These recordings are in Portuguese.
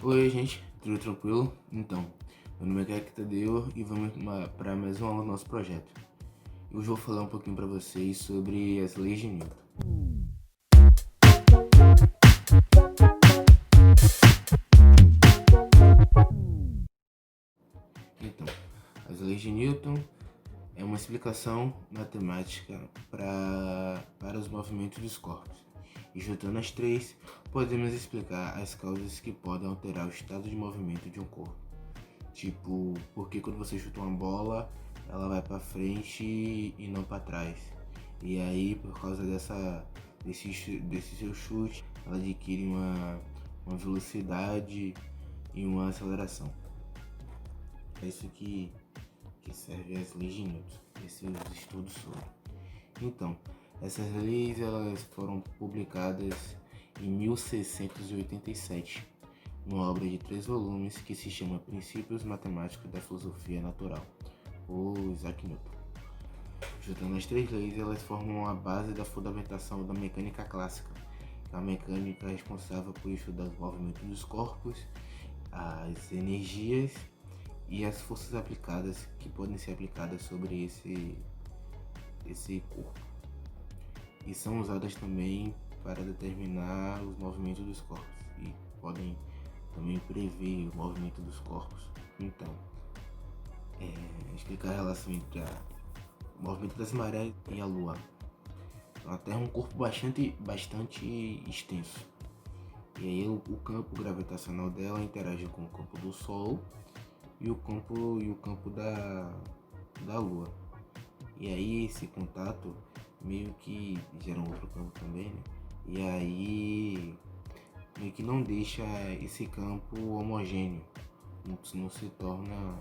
Oi, gente, tudo tranquilo? Então, meu nome é Kaique Tadeu e vamos para mais uma aula do nosso projeto. Hoje eu vou falar um pouquinho para vocês sobre as leis de Newton. Então, as leis de Newton é uma explicação matemática para os movimentos dos corpos. E juntando as três, podemos explicar as causas que podem alterar o estado de movimento de um corpo. Tipo, porque quando você chuta uma bola, ela vai para frente e não para trás. E aí, por causa desse seu chute, ela adquire uma velocidade e uma aceleração. É isso que serve as leis de Newton, esses estudos sobre. Então, essas leis elas foram publicadas em 1687, uma obra de 3 volumes que se chama Princípios Matemáticos da Filosofia Natural, por Isaac Newton. Juntando as 3 leis, elas formam a base da fundamentação da mecânica clássica, a mecânica responsável por estudar os movimentos dos corpos, as energias e as forças aplicadas que podem ser aplicadas sobre esse corpo. E são usadas também para determinar os movimentos dos corpos e podem também prever o movimento dos corpos. Então, explicar a relação entre o movimento das marés e a Lua. Então, a Terra é um corpo bastante extenso. E aí o campo gravitacional dela interage com o campo do Sol e o campo da Lua. E aí esse contato meio que gera um outro campo também, né? E aí meio que não deixa esse campo homogêneo, não se torna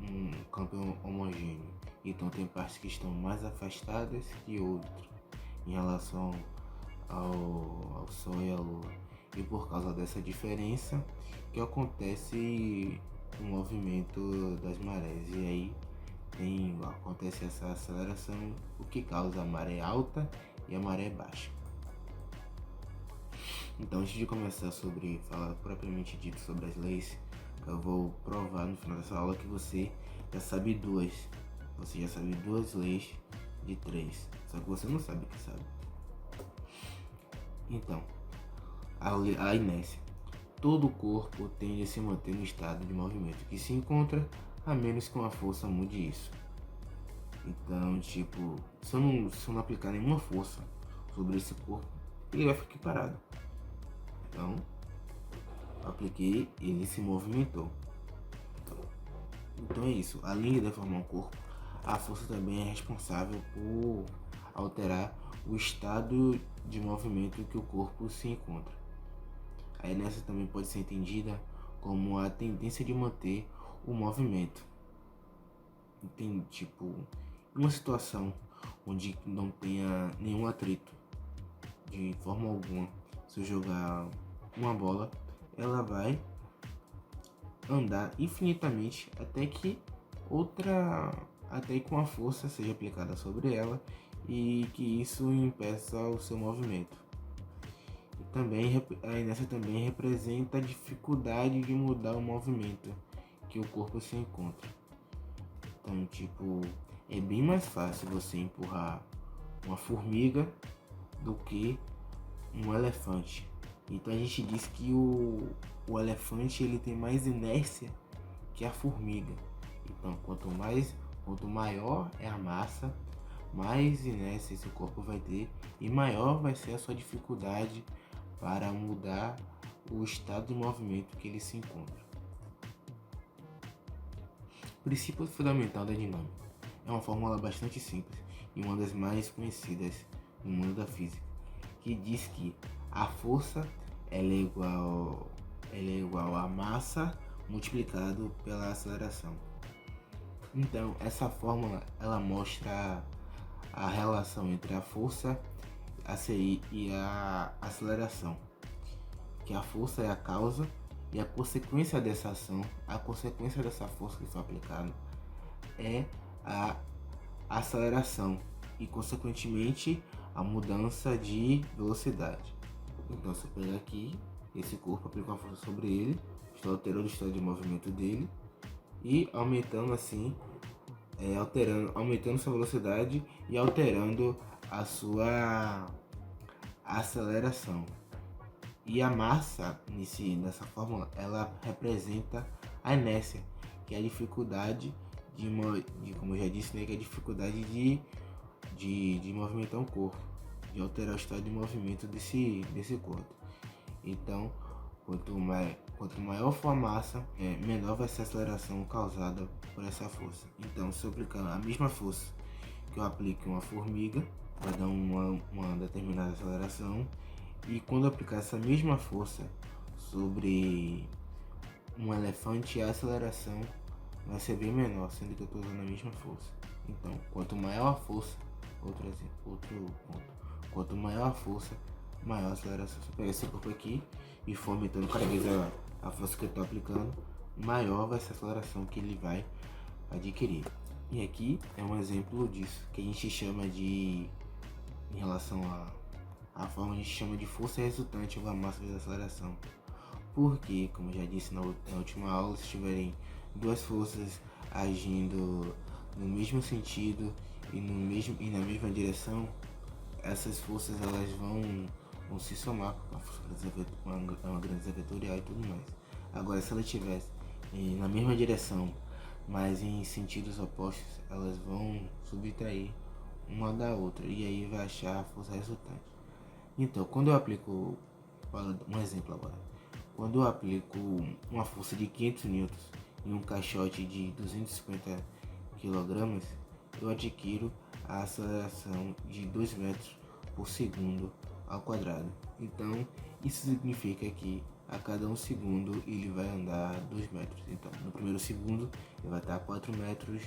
um campo homogêneo. Então tem partes que estão mais afastadas que outras em relação ao Sol e à Lua. E por causa dessa diferença que acontece o movimento das marés. E aí acontece essa aceleração, o que causa a maré alta e a maré baixa. Então, antes de começar sobre falar propriamente dito sobre as leis, eu vou provar no final dessa aula que você já sabe duas. Você já sabe 2 leis de 3, só que você não sabe que sabe. Então, a inércia. Todo corpo tende a se manter no estado de movimento que se encontra, a menos que uma força mude isso. Então, tipo, se eu não aplicar nenhuma força sobre esse corpo, ele vai ficar parado. Então, apliquei, ele se movimentou. Então é isso. Além de deformar o corpo, a força também é responsável por alterar o estado de movimento que o corpo se encontra. A inércia também pode ser entendida como a tendência de manter o movimento. Tem tipo uma situação onde não tenha nenhum atrito de forma alguma. Se eu jogar uma bola, ela vai andar infinitamente até que uma força seja aplicada sobre ela e que isso impeça o seu movimento. E também a inércia também representa a dificuldade de mudar o movimento que o corpo se encontra. Então, tipo, é bem mais fácil você empurrar uma formiga do que um elefante. Então a gente diz que o elefante ele tem mais inércia que a formiga. Então quanto maior é a massa, mais inércia esse corpo vai ter e maior vai ser a sua dificuldade para mudar o estado de movimento que ele se encontra. O princípio fundamental da dinâmica é uma fórmula bastante simples e uma das mais conhecidas no mundo da física, que diz que a força ela é igual a massa multiplicado pela aceleração. Então essa fórmula ela mostra a relação entre a força ACI e a aceleração, que a força é a causa e a consequência dessa ação, a consequência dessa força que foi aplicada é a aceleração e consequentemente a mudança de velocidade. Então se eu pegar aqui, esse corpo, aplico uma força sobre ele, estou alterando o estado de movimento dele e aumentando assim, aumentando sua velocidade e alterando a sua aceleração. E a massa, nessa fórmula, ela representa a inércia, que é a dificuldade como eu já disse, né, que é a dificuldade de movimentar um corpo, de alterar o estado de movimento desse corpo. Então, quanto maior for a massa, menor vai ser a aceleração causada por essa força. Então, se eu aplicar a mesma força que eu aplico em uma formiga, vai dar uma determinada aceleração. E quando eu aplicar essa mesma força sobre um elefante, a aceleração vai ser bem menor, sendo que eu estou usando a mesma força. Então, quanto maior a força, outro ponto, quanto maior a força, maior a aceleração. Se eu pegar esse corpo aqui e for aumentando cada vez a força que eu estou aplicando, maior vai ser a aceleração que ele vai adquirir. E aqui é um exemplo disso, que a gente chama em relação a forma a gente chama de força resultante ou a massa vezes a aceleração. Porque, como eu já disse na última aula, se tiverem duas forças agindo no mesmo sentido e na mesma direção, essas forças elas vão se somar com uma grandeza vetorial e tudo mais. Agora, se ela estivesse na mesma direção, mas em sentidos opostos, elas vão subtrair uma da outra e aí vai achar a força resultante. Então, quando eu aplico, um exemplo agora, quando eu aplico uma força de 500 newtons em um caixote de 250 kg, eu adquiro a aceleração de 2 metros por segundo ao quadrado. Então, isso significa que a cada 1 segundo ele vai andar 2 metros. Então, no primeiro segundo ele vai estar a 4 metros,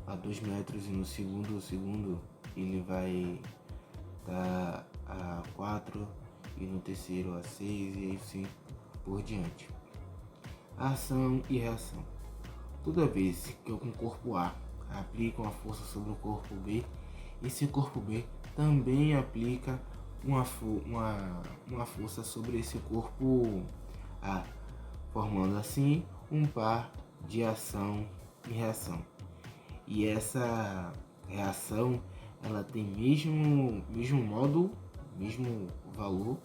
a 2 metros, e no segundo ele vai estar a 4, e no terceiro a 6, e assim por diante. Ação e reação. Toda vez que eu com o corpo A aplico uma força sobre o corpo B, esse corpo B também aplica uma força sobre esse corpo A, formando assim um par de ação e reação. E essa reação ela tem mesmo módulo, mesmo valor,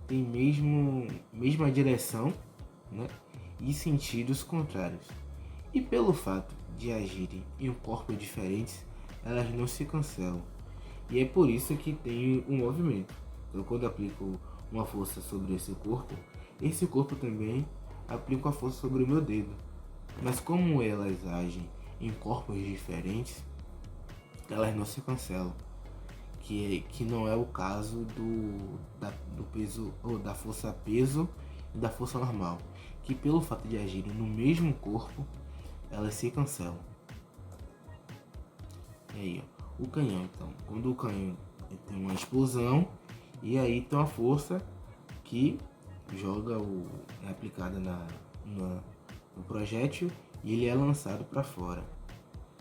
tem mesma direção, né? E sentidos contrários. E pelo fato de agirem em um corpo diferentes, elas não se cancelam. E é por isso que tem um movimento. Então, quando eu aplico uma força sobre esse corpo também aplica a força sobre o meu dedo. Mas como elas agem em corpos diferentes, elas não se cancelam. Que não é o caso do peso, ou da força peso e da força normal, que pelo fato de agirem no mesmo corpo, elas se cancelam. E aí, ó, o canhão, então, quando o canhão tem uma explosão, e aí tem uma força que é aplicada no projétil e ele é lançado para fora.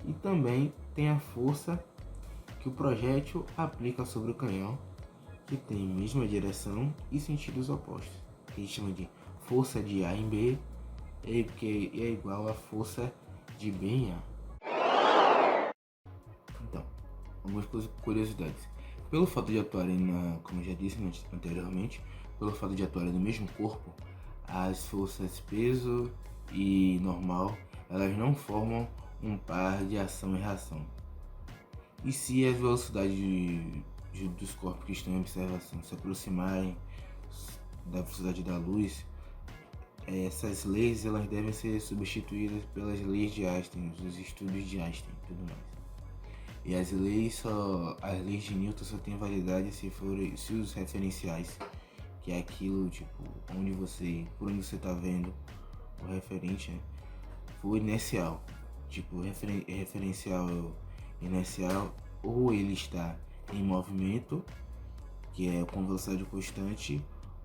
E também tem a força que o projétil aplica sobre o canhão, que tem mesma direção e sentidos opostos, que a gente chama de força de A em B, que é igual a força de B em A. Então, algumas curiosidades. Pelo fato de atuarem, como eu já disse anteriormente, pelo fato de atuarem no mesmo corpo, as forças peso e normal, elas não formam um par de ação e reação. E se as velocidades dos corpos que estão em observação se aproximarem da velocidade da luz, essas leis elas devem ser substituídas pelas leis de Einstein, os estudos de Einstein e tudo mais. E as leis de Newton só têm validade se os referenciais, que é aquilo tipo por onde você está vendo o referente, né, for inercial, tipo referencial inercial, ou ele está em movimento, que é com velocidade constante,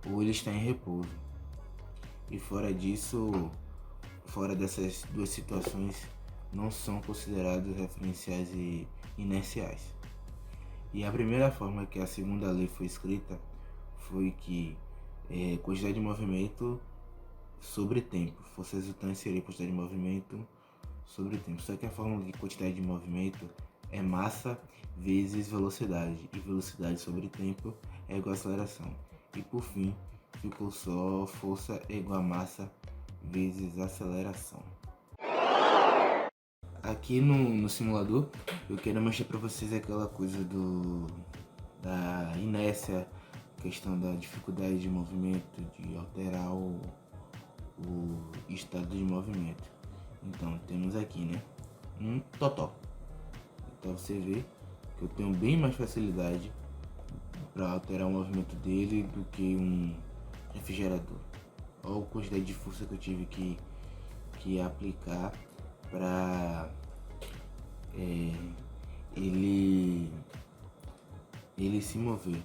ou ele está em repouso. E fora dessas duas situações, não são considerados referenciais e inerciais. E a primeira forma que a segunda lei foi escrita foi que quantidade de movimento sobre tempo. Força resultante seria quantidade de movimento sobre tempo. Só que a fórmula de quantidade de movimento é massa vezes velocidade, e velocidade sobre tempo é igual a aceleração. E por fim, ficou só força é igual a massa vezes aceleração. Aqui no simulador, eu quero mostrar para vocês aquela coisa da inércia, questão da dificuldade de movimento, de alterar o estado de movimento. Então temos aqui, né, um totó. Então você vê que eu tenho bem mais facilidade para alterar o movimento dele do que um refrigerador. Olha a quantidade de força que eu tive que aplicar para ele se mover.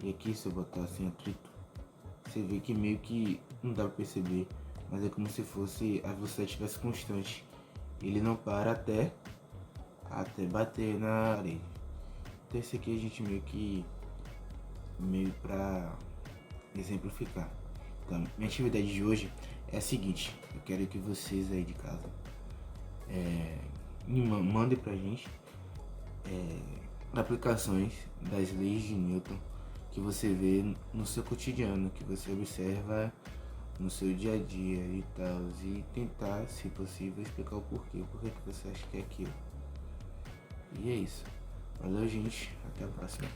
E aqui, se eu botar assim atrito, você vê que meio que não dá para perceber, mas é como se fosse a velocidade estivesse constante. Ele não para até bater na parede. Então esse aqui a gente meio para exemplificar. Então, minha atividade de hoje é a seguinte: eu quero que vocês aí de casa mandem pra gente aplicações das leis de Newton que você vê no seu cotidiano, que você observa no seu dia a dia e tal, e tentar, se possível, explicar o porquê que você acha que é aquilo. E é isso. Valeu, gente. Até a próxima.